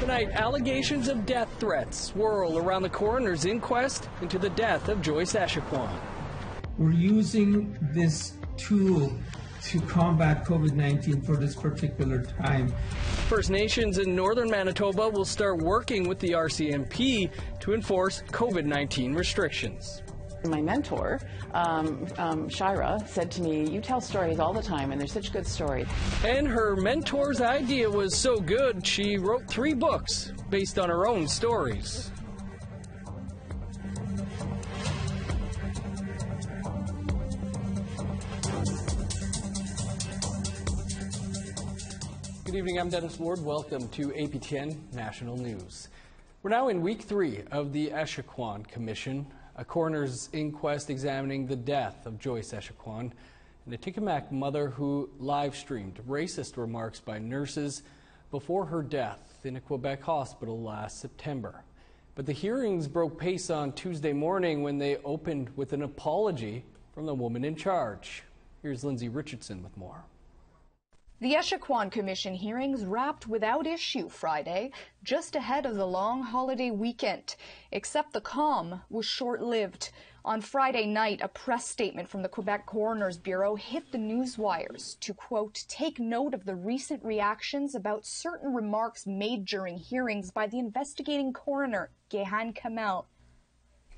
Tonight, allegations of death threats swirl around the coroner's inquest into the death of Joyce Echaquan. We're using this tool to combat COVID-19 for this particular time. First Nations in northern Manitoba will start working with the RCMP to enforce COVID-19 restrictions. My mentor, Shira, said to me, "You tell stories all the time, and they're such good stories." And her mentor's idea was so good, she wrote 3 books based on her own stories. Good evening, I'm Dennis Ward. Welcome to APTN National News. We're now in week 3 of the Echaquan Commission, a coroner's inquest examining the death of Joyce Echaquan, an Atikamekw mother who live-streamed racist remarks by nurses before her death in a Quebec hospital last September. But the hearings broke pace on Tuesday morning when they opened with an apology from the woman in charge. Here's Lindsay Richardson with more. The Echaquan Commission hearings wrapped without issue Friday, just ahead of the long holiday weekend. Except the calm was short-lived. On Friday night, a press statement from the Quebec Coroner's Bureau hit the news wires to, quote, take note of the recent reactions about certain remarks made during hearings by the investigating coroner, Gehan Kamel.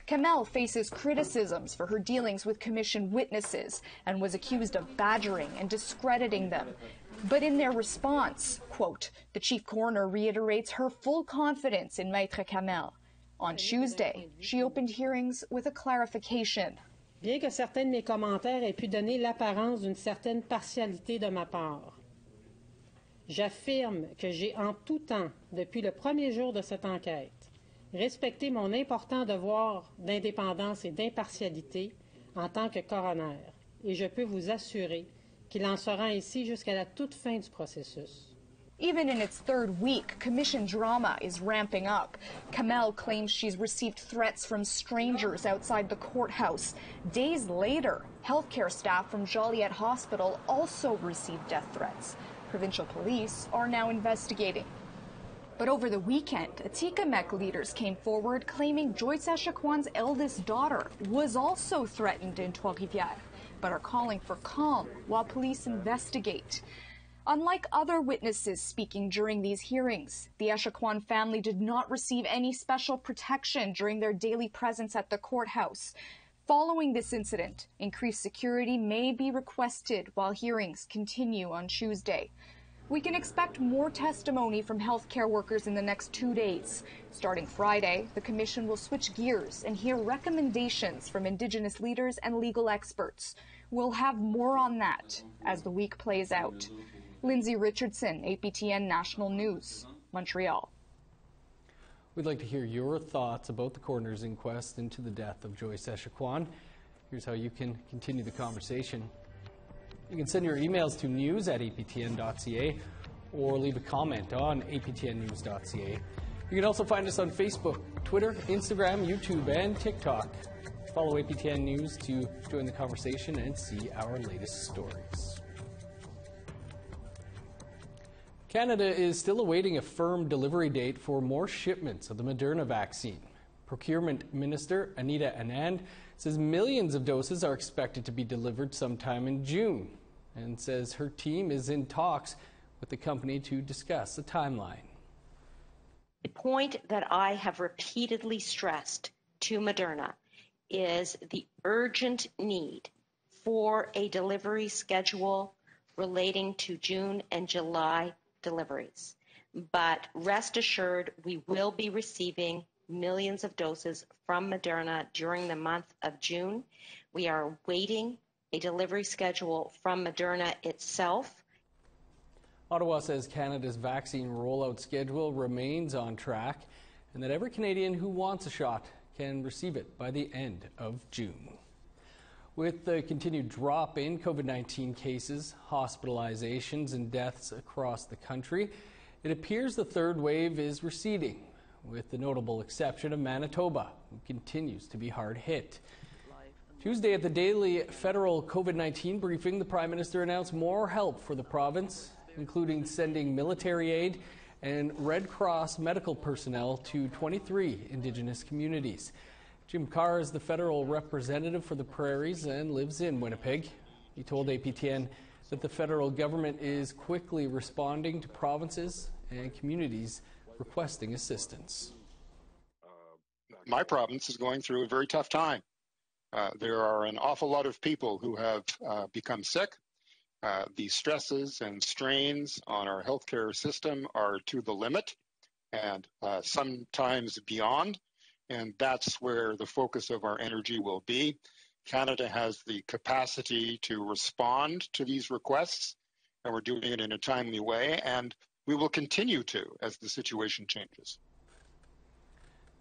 Kamel faces criticisms for her dealings with commission witnesses and was accused of badgering and discrediting them. But in their response, quote, the chief coroner reiterates her full confidence in Maître Kamel. On Tuesday, she opened hearings with a clarification. Bien que certains de mes commentaires aient pu donner l'apparence d'une certaine partialité de ma part, j'affirme que j'ai en tout temps, depuis le premier jour de cette enquête, respecté mon important devoir d'indépendance et d'impartialité en tant que coroner. Et je peux vous assurer qu'il en sera ainsi jusqu'à la toute fin du processus. Even in its 3rd week, commission drama is ramping up. Kamel claims she's received threats from strangers outside the courthouse. Days later, healthcare staff from Joliet Hospital also received death threats. Provincial police are now investigating. But over the weekend, Atikamekw leaders came forward claiming Joyce Echaquan's eldest daughter was also threatened in Trois-Rivières, but are calling for calm while police investigate. Unlike other witnesses speaking during these hearings, the Echaquan family did not receive any special protection during their daily presence at the courthouse. Following this incident, increased security may be requested while hearings continue on Tuesday. We can expect more testimony from healthcare workers in the next 2 days. Starting Friday, the Commission will switch gears and hear recommendations from Indigenous leaders and legal experts. We'll have more on that as the week plays out. Lindsay Richardson, APTN National News, Montreal. We'd like to hear your thoughts about the coroner's inquest into the death of Joyce Echaquan. Here's how you can continue the conversation. You can send your emails to news@aptn.ca or leave a comment on aptnnews.ca. You can also find us on Facebook, Twitter, Instagram, YouTube, and TikTok. Follow APTN News to join the conversation and see our latest stories. Canada is still awaiting a firm delivery date for more shipments of the Moderna vaccine. Procurement Minister Anita Anand says millions of doses are expected to be delivered sometime in June and says her team is in talks with the company to discuss a timeline. The point that I have repeatedly stressed to Moderna is the urgent need for a delivery schedule relating to June and July deliveries. But rest assured, we will be receiving millions of doses from Moderna during the month of June. We are awaiting a delivery schedule from Moderna itself. Ottawa says Canada's vaccine rollout schedule remains on track and that every Canadian who wants a shot can receive it by the end of June. With the continued drop in COVID-19 cases, hospitalizations, and deaths across the country, it appears the 3rd wave is receding, with the notable exception of Manitoba, who continues to be hard hit. Tuesday at the daily federal COVID-19 briefing, the Prime Minister announced more help for the province, including sending military aid and Red Cross medical personnel to 23 Indigenous communities. Jim Carr is the federal representative for the Prairies and lives in Winnipeg. He told APTN that the federal government is quickly responding to provinces and communities requesting assistance. My province is going through a very tough time. There are an awful lot of people who have become sick. The stresses and strains on our healthcare system are to the limit and sometimes beyond, and that's where the focus of our energy will be. Canada has the capacity to respond to these requests, and we're doing it in a timely way, and we will continue to as the situation changes.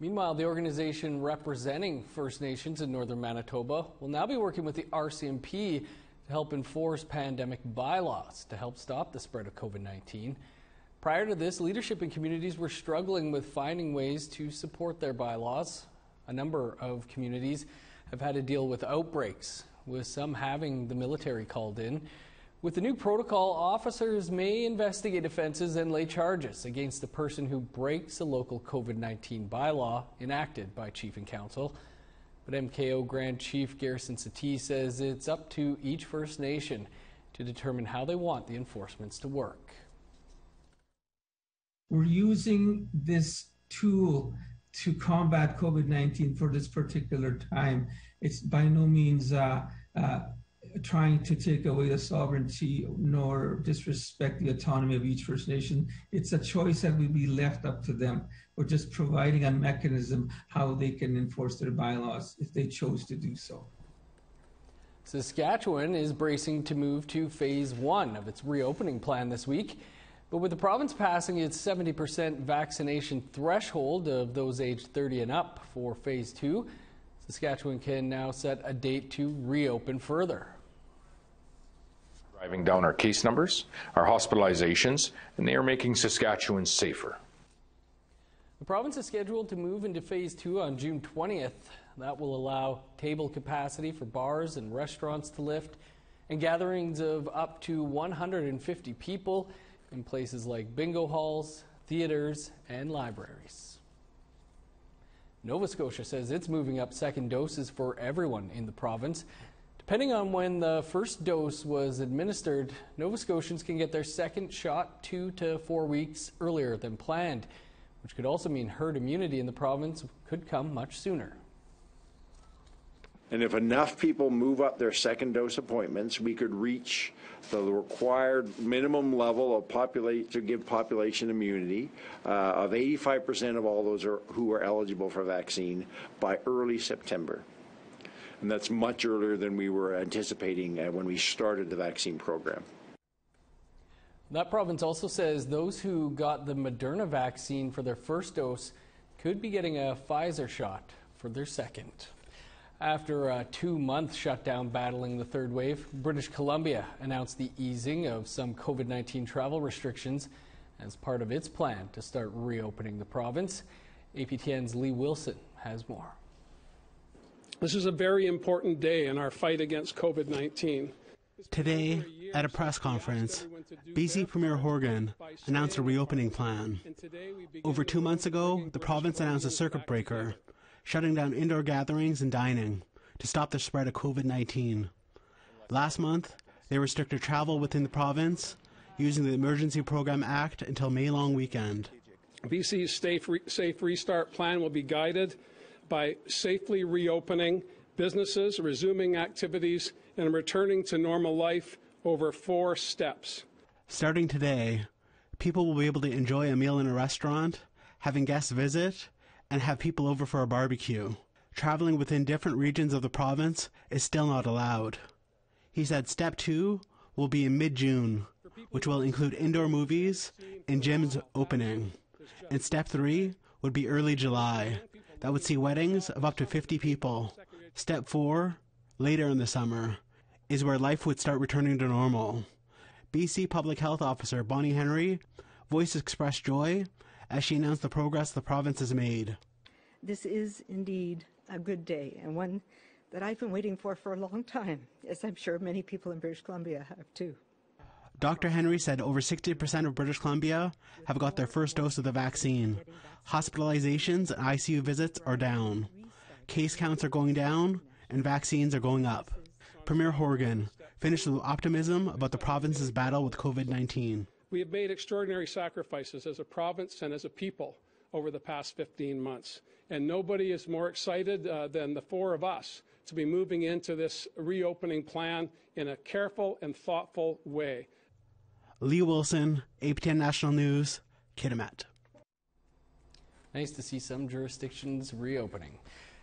Meanwhile, the organization representing First Nations in northern Manitoba will now be working with the RCMP to help enforce pandemic bylaws to help stop the spread of COVID-19. Prior to this, leadership in communities were struggling with finding ways to support their bylaws. A number of communities have had to deal with outbreaks, with some having the military called in. With the new protocol, officers may investigate offenses and lay charges against the person who breaks a local COVID-19 bylaw enacted by Chief and Council. But MKO Grand Chief Garrison Satie says it's up to each First Nation to determine how they want the enforcements to work. We're using this tool to combat COVID-19 for this particular time. It's by no means trying to take away the sovereignty nor disrespect the autonomy of each First Nation. It's a choice that will be left up to them. We're just providing a mechanism how they can enforce their bylaws if they chose to do so. Saskatchewan is bracing to move to phase 1 of its reopening plan this week. But with the province passing its 70% vaccination threshold of those aged 30 and up for phase 2, Saskatchewan can now set a date to reopen further. Driving down our case numbers, our hospitalizations, and they are making Saskatchewan safer. The province is scheduled to move into phase 2 on June 20th. That will allow table capacity for bars and restaurants to lift and gatherings of up to 150 people in places like bingo halls, theaters, and libraries. Nova Scotia says it's moving up second doses for everyone in the province. Depending on when the first dose was administered, Nova Scotians can get their second shot 2 to 4 weeks earlier than planned, which could also mean herd immunity in the province could come much sooner. And if enough people move up their second dose appointments, we could reach the required minimum level of to give population immunity of 85% of all those who are eligible for vaccine by early September. And that's much earlier than we were anticipating when we started the vaccine program. That province also says those who got the Moderna vaccine for their first dose could be getting a Pfizer shot for their second. After a 2-month shutdown battling the third wave, British Columbia announced the easing of some COVID-19 travel restrictions as part of its plan to start reopening the province. APTN's Lee Wilson has more. This is a very important day in our fight against COVID-19. Today, at a press conference, BC Premier Horgan announced a reopening plan. Over 2 months ago, the province announced a circuit breaker, shutting down indoor gatherings and dining to stop the spread of COVID-19. Last month, they restricted travel within the province using the Emergency Program Act until May long weekend. BC's safe restart plan will be guided by safely reopening businesses, resuming activities, and returning to normal life over 4 steps. Starting today, people will be able to enjoy a meal in a restaurant, having guests visit, and have people over for a barbecue. Traveling within different regions of the province is still not allowed. He said step 2 will be in mid-June, which will include indoor movies and gyms opening. And step 3 would be early July. That would see weddings of up to 50 people. Step 4, later in the summer, is where life would start returning to normal. BC Public Health Officer Bonnie Henry voiced expressed joy as she announced the progress the province has made. This is indeed a good day, and one that I've been waiting for a long time, as I'm sure many people in British Columbia have too. Dr. Henry said over 60% of British Columbia have got their first dose of the vaccine. Hospitalizations and ICU visits are down. Case counts are going down, and vaccines are going up. Premier Horgan finished with optimism about the province's battle with COVID-19. We have made extraordinary sacrifices as a province and as a people over the past 15 months, and nobody is more excited than the four of us to be moving into this reopening plan in a careful and thoughtful way. Lee Wilson, APTN National News, Kitimat. Nice to see some jurisdictions reopening.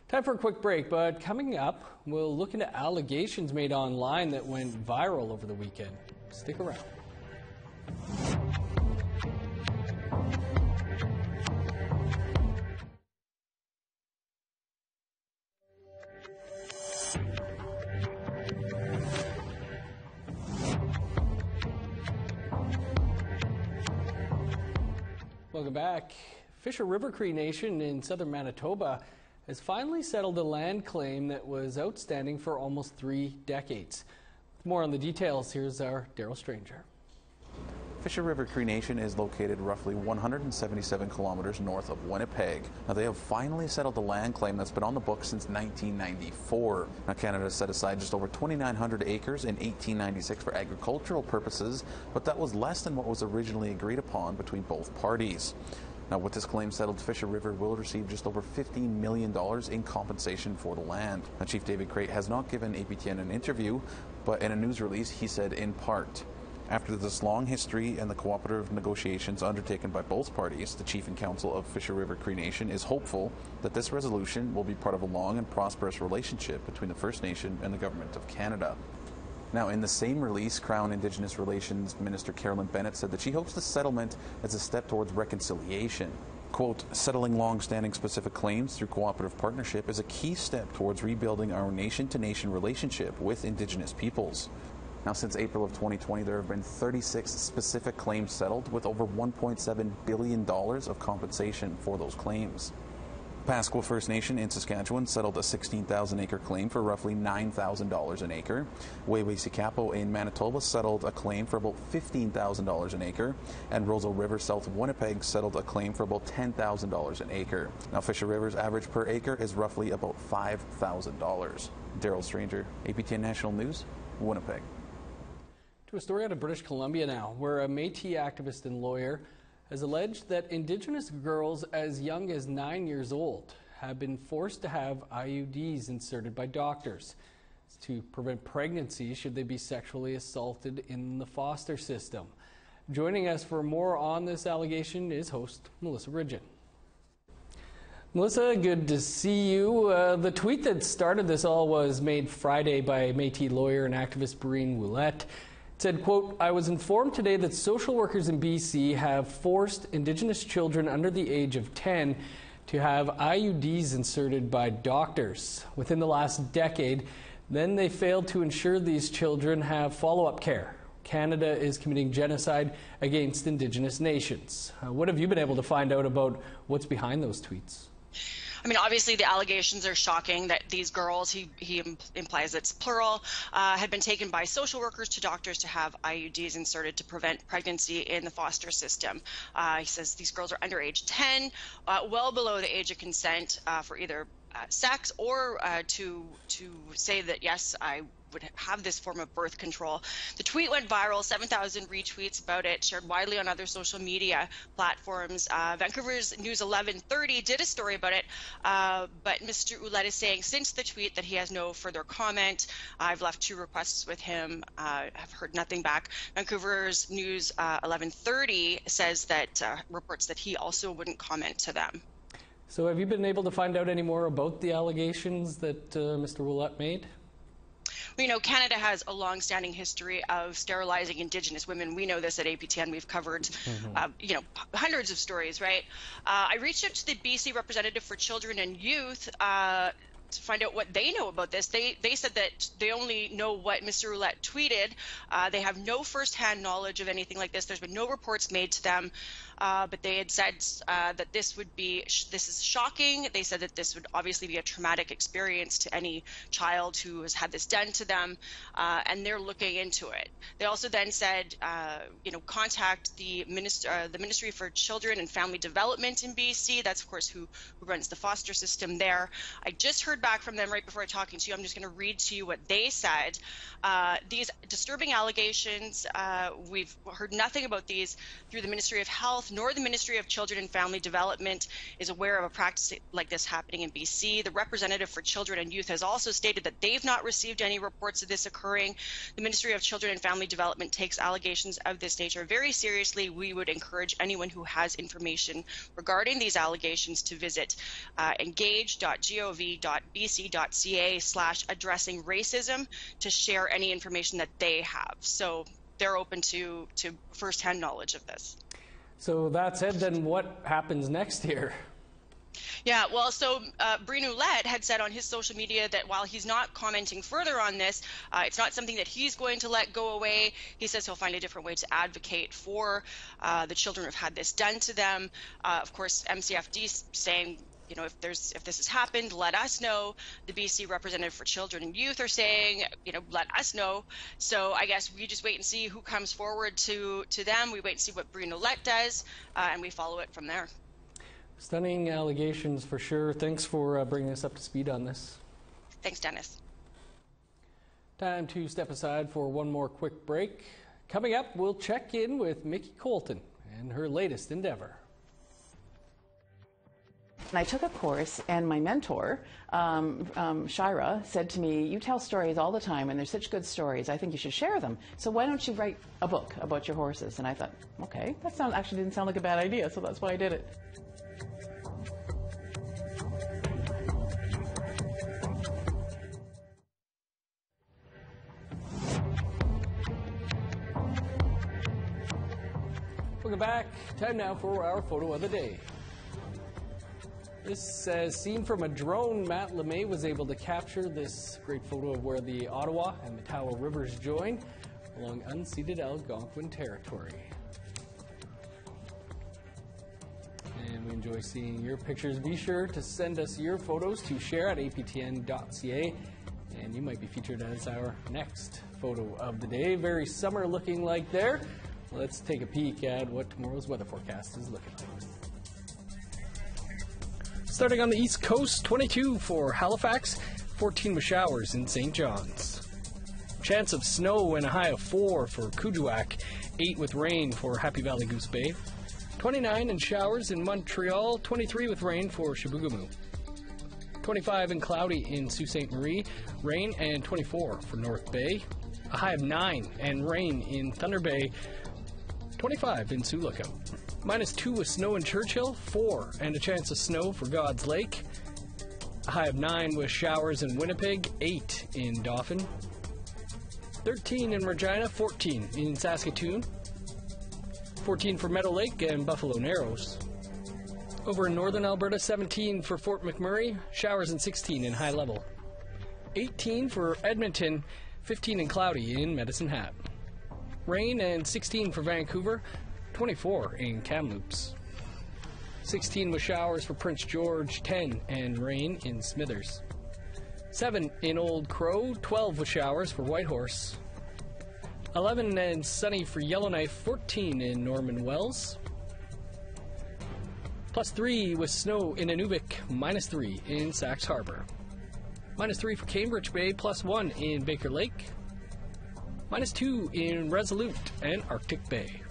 Time for a quick break, but coming up, we'll look into allegations made online that went viral over the weekend. Stick around. Welcome back. Fisher River Cree Nation in southern Manitoba has finally settled a land claim that was outstanding for almost 3 decades. With more on the details, here's our Daryl Stranger. Fisher River Cree Nation is located roughly 177 kilometers north of Winnipeg. Now, they have finally settled a land claim that's been on the books since 1994. Now, Canada set aside just over 2,900 acres in 1896 for agricultural purposes, but that was less than what was originally agreed upon between both parties. Now, with this claim settled, Fisher River will receive just over $15 million in compensation for the land. Now, Chief David Crate has not given APTN an interview, but in a news release, he said in part, "After this long history and the cooperative negotiations undertaken by both parties, the Chief and Council of Fisher River Cree Nation is hopeful that this resolution will be part of a long and prosperous relationship between the First Nation and the Government of Canada." Now, in the same release, Crown Indigenous Relations Minister Carolyn Bennett said that she hopes the settlement is a step towards reconciliation. Quote, "Settling long-standing specific claims through cooperative partnership is a key step towards rebuilding our nation-to-nation relationship with Indigenous peoples." Now, since April of 2020, there have been 36 specific claims settled with over $1.7 billion of compensation for those claims. Pasqua First Nation in Saskatchewan settled a 16,000-acre claim for roughly $9,000 an acre. Joyce in Manitoba settled a claim for about $15,000 an acre. And Roseau River south of Winnipeg settled a claim for about $10,000 an acre. Now, Fisher River's average per acre is roughly about $5,000. Daryl Stranger, APTN National News, Winnipeg. To a story out of British Columbia now, where a Métis activist and lawyer has alleged that Indigenous girls as young as 9 years old have been forced to have IUDs inserted by doctors to prevent pregnancy should they be sexually assaulted in the foster system. Joining us for more on this allegation is host Melissa Ridgen. Melissa, good to see you. The tweet that started this all was made Friday by Métis lawyer and activist Breen Ouellette. Said, quote, "I was informed today that social workers in BC have forced Indigenous children under the age of 10 to have IUDs inserted by doctors. Within the last decade, then they failed to ensure these children have follow-up care. Canada is committing genocide against Indigenous nations." What have you been able to find out about what's behind those tweets? I mean, obviously the allegations are shocking that these girls, he implies it's plural, had been taken by social workers to doctors to have IUDs inserted to prevent pregnancy in the foster system. He says these girls are under age 10, well below the age of consent for either sex or to say that, yes, I would have this form of birth control. The tweet went viral, 7,000 retweets about it, shared widely on other social media platforms. Vancouver's News 1130 did a story about it, but Mr. Ouellette is saying since the tweet that he has no further comment. I've left 2 requests with him, have heard nothing back. Vancouver's News 1130 says that, reports that he also wouldn't comment to them. So have you been able to find out any more about the allegations that Mr. Ouellette made? You know, Canada has a long-standing history of sterilizing Indigenous women. We know this at APTN. We've covered, you know, hundreds of stories, right? I reached out to the BC representative for children and youth to find out what they know about this. They said that they only know what Mr. Roulette tweeted. They have no firsthand knowledge of anything like this. There's been no reports made to them, but they had said that this is shocking. They said that this would obviously be a traumatic experience to any child who has had this done to them, and they're looking into it. They also then said, contact the Ministry for Children and Family Development in BC. That's, of course, who runs the foster system there. I just heard back from them right before talking to you. I'm just going to read to you what they said. These disturbing allegations, we've heard nothing about these through the Ministry of Health, nor the Ministry of Children and Family Development is aware of a practice like this happening in BC. The representative for Children and Youth has also stated that they've not received any reports of this occurring. The Ministry of Children and Family Development takes allegations of this nature very seriously. We would encourage anyone who has information regarding these allegations to visit engage.gov.bc.ca/addressing racism to share any information that they have. So they're open to firsthand knowledge of this. So that said, then what happens next here? Yeah, well, so Breen Ouellette had said on his social media that while he's not commenting further on this, it's not something that he's going to let go away. He says he'll find a different way to advocate for the children who've had this done to them. Of course, MCFD saying, if this has happened, let us know. The BC representative for Children and Youth are saying, let us know. So I guess we just wait and see who comes forward to them. We wait and see what Breen Ouellette does, and we follow it from there. Stunning allegations for sure. Thanks for bringing us up to speed on this. Thanks, Dennis. Time to step aside for one more quick break. Coming up, we'll check in with Mickey Colton and her latest endeavor. I took a course, and my mentor, Shira, said to me, you tell stories all the time, and they're such good stories. I think you should share them. So why don't you write a book about your horses? And I thought, okay, that actually didn't sound like a bad idea, so that's why I did it. Welcome back. Time now for our photo of the day. This says, seen from a drone, Matt LeMay was able to capture this great photo of where the Ottawa and Matawa rivers join along unceded Algonquin territory. And we enjoy seeing your pictures. Be sure to send us your photos to share at aptn.ca, and you might be featured as our next photo of the day. Very summer looking like there. Let's take a peek at what tomorrow's weather forecast is looking like. Starting on the East Coast, 22 for Halifax, 14 with showers in St. John's. Chance of snow and a high of 4 for Kuujjuaq, 8 with rain for Happy Valley Goose Bay, 29 and showers in Montreal, 23 with rain for Chibougamau, 25 and cloudy in Sault Ste. Marie, rain, and 24 for North Bay, a high of 9 and rain in Thunder Bay, 25 in Sioux Lookout. -2 with snow in Churchill, 4 and a chance of snow for God's Lake. A high of 9 with showers in Winnipeg, 8 in Dauphin. 13 in Regina, 14 in Saskatoon. 14 for Meadow Lake and Buffalo Narrows. Over in northern Alberta, 17 for Fort McMurray, showers and 16 in High Level. 18 for Edmonton, 15 and cloudy in Medicine Hat. Rain and 16 for Vancouver, 24 in Kamloops. 16 with showers for Prince George, 10 and rain in Smithers. 7 in Old Crow, 12 with showers for Whitehorse. 11 and sunny for Yellowknife, 14 in Norman Wells. +3 with snow in Inuvik, -3 in Sax Harbor. -3 for Cambridge Bay, +1 in Baker Lake. -2 in Resolute and Arctic Bay.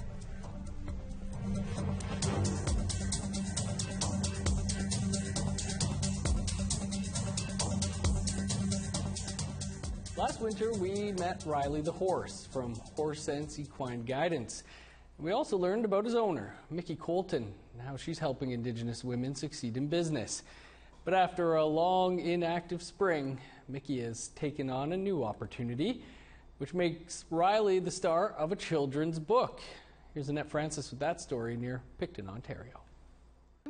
Last winter, we met Riley the horse from Horse Sense Equine Guidance. We also learned about his owner, Mickey Colton, and how she's helping Indigenous women succeed in business. But after a long, inactive spring, Mickey has taken on a new opportunity, which makes Riley the star of a children's book. Here's Annette Francis with that story near Picton, Ontario.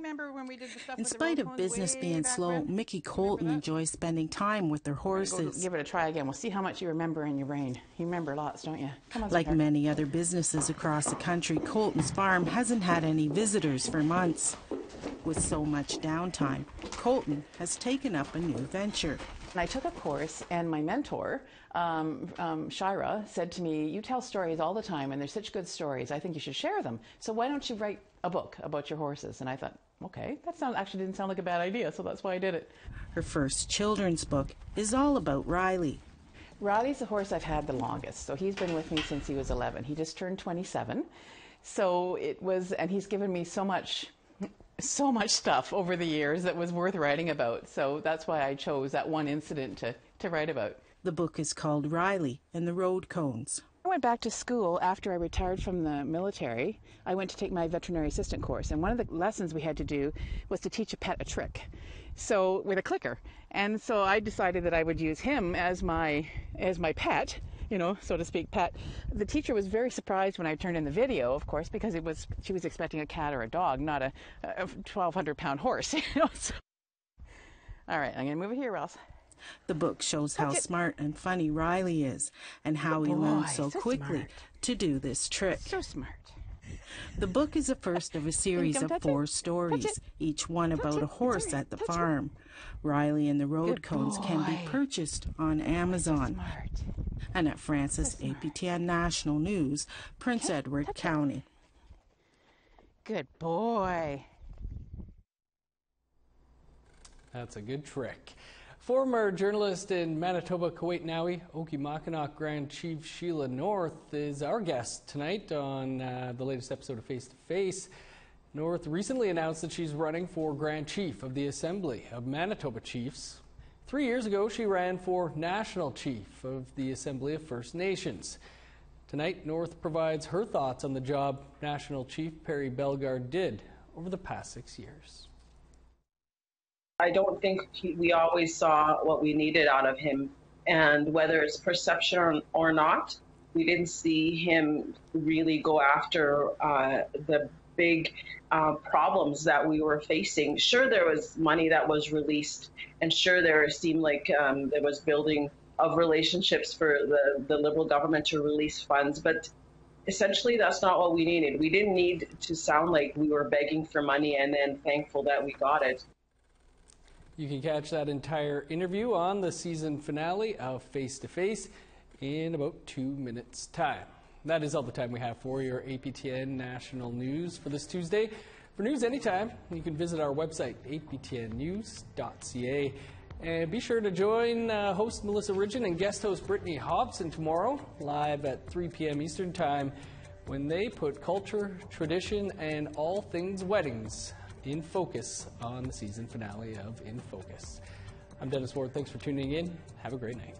remember when we did the stuff In with the spite road of cones business way being back slow, when? Mickey Colton enjoys spending time with their Go horses. give it a try again. We'll see how much you remember in your brain. You remember lots, don't you? Come on, Like sweetheart. many other businesses across the country, Colton's farm hasn't had any visitors for months. With so much downtime, Colton has taken up a new venture. I took a course, and my mentor, Shira, said to me, you tell stories all the time, and they're such good stories, I think you should share them. So why don't you write a book about your horses? And I thought, okay, actually didn't sound like a bad idea, so that's why I did it. Her first children's book is all about Riley. Riley's the horse I've had the longest, so he's been with me since he was 11. He just turned 27, so it was, and he's given me so much stuff over the years that was worth writing about. So that's why I chose that one incident to write about. The book is called Riley and the Road Cones. I went back to school after I retired from the military. I went to take my veterinary assistant course, and one of the lessons we had to do was to teach a pet a trick, so with a clicker. And so I decided that I would use him as my pet, you know, so to speak, pet. The teacher was very surprised when I turned in the video, of course, because she was expecting a cat or a dog, not a 1,200-pound horse. You know? So. All right, I'm going to move it here, Ross. The book shows how smart and funny Riley is and how he learned so quickly to do this trick. So smart. The book is the first of a series of 4 stories, each one about a horse at the farm. Riley and the Road Cones can be purchased on Amazon. And at Francis APTN National News, Prince Edward County. Good boy. That's a good trick. Former journalist in Manitoba, Kuwaitnawi, Okimakanak Grand Chief Sheila North is our guest tonight on the latest episode of Face to Face. North recently announced that she's running for Grand Chief of the Assembly of Manitoba Chiefs. 3 years ago, she ran for National Chief of the Assembly of First Nations. Tonight, North provides her thoughts on the job National Chief Perry Bellegarde did over the past 6 years. I don't think we always saw what we needed out of him. And whether it's perception or not, we didn't see him really go after the big problems that we were facing. Sure, there was money that was released, and sure, there seemed like there was building of relationships for the Liberal government to release funds, but essentially that's not what we needed. We didn't need to sound like we were begging for money and then thankful that we got it. You can catch that entire interview on the season finale of Face to Face in about 2 minutes' time. That is all the time we have for your APTN National News for this Tuesday. For news anytime, you can visit our website, aptnnews.ca. And be sure to join host Melissa Ridgen and guest host Brittany Hobson tomorrow, live at 3 p.m. Eastern Time, when they put culture, tradition, and all things weddings in focus on the season finale of In Focus. I'm Dennis Ward. Thanks for tuning in. Have a great night.